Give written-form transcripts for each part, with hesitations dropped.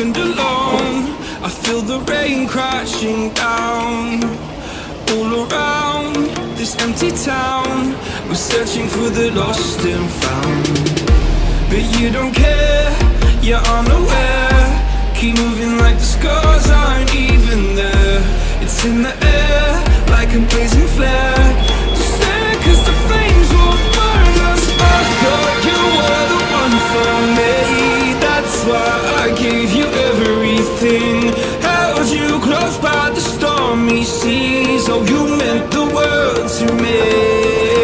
and alone. I feel the rain crashing down all around this empty town. We're searching for the lost and found, but you don't care, you're unaware. Keep moving like the scars aren't even there. It's in the air like a blazing flare. Just stare, cause the flames will burn us. I thought you were the one for me. That's why I gave you everything. Held you close by the stormy seas. Oh, you meant the world to me.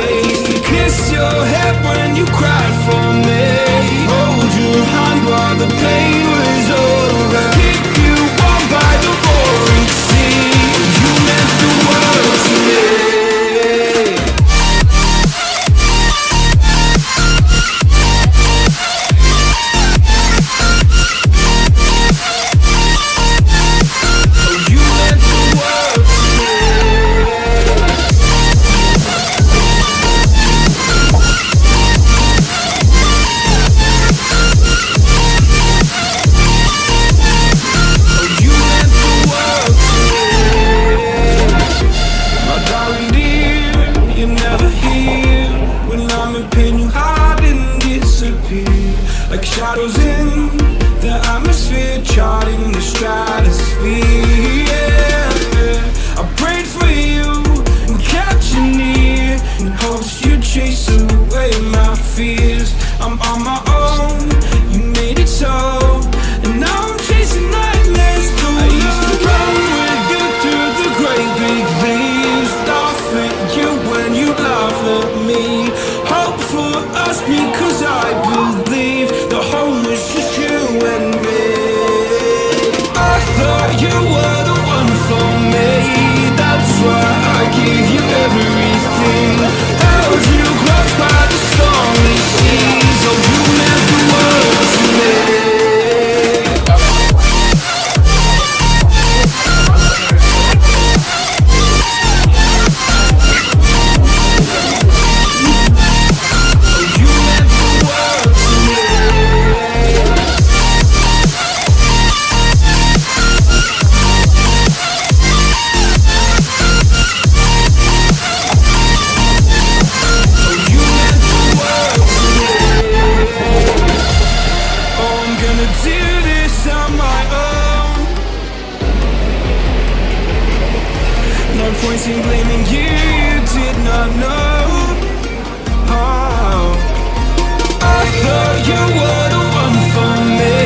I used to kiss your head when you cried for me. Hold your hand while the pain was over. Keep you warm by the roaring sea. You meant the world to me. Like shadows in the atmosphere, charting the stratosphere. Yeah. I prayed for you and kept you near in hopes you'd chase away my fears. I'm on my own, you made it so, and now I'm chasing nightmares through. I used to run with you through the great big leaves, laugh at you when you laugh at me. Hope for us because I believe the home was just you and me. I thought you were the one for me. That's why I gave you everything. Held you close by the stormy seas. Oh, you meant the world to me. Pointing, blaming you, you did not know. Oh, I thought you were the one for me.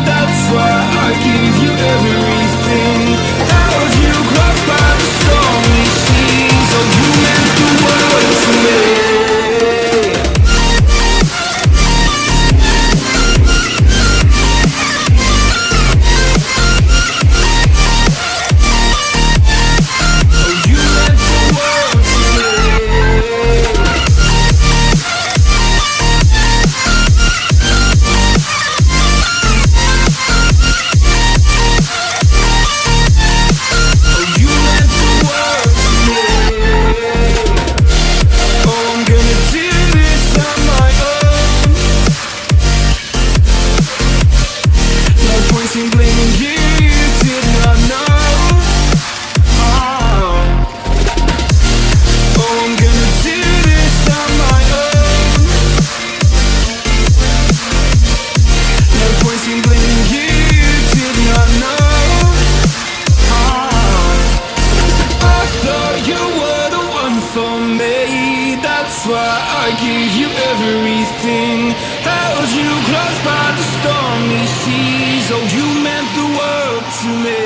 That's why I gave you everything. Held you close by the stormy seas. Oh, you meant the world to me. That's why I gave you everything. Held you close by the stormy seas. Oh, you meant the world to me.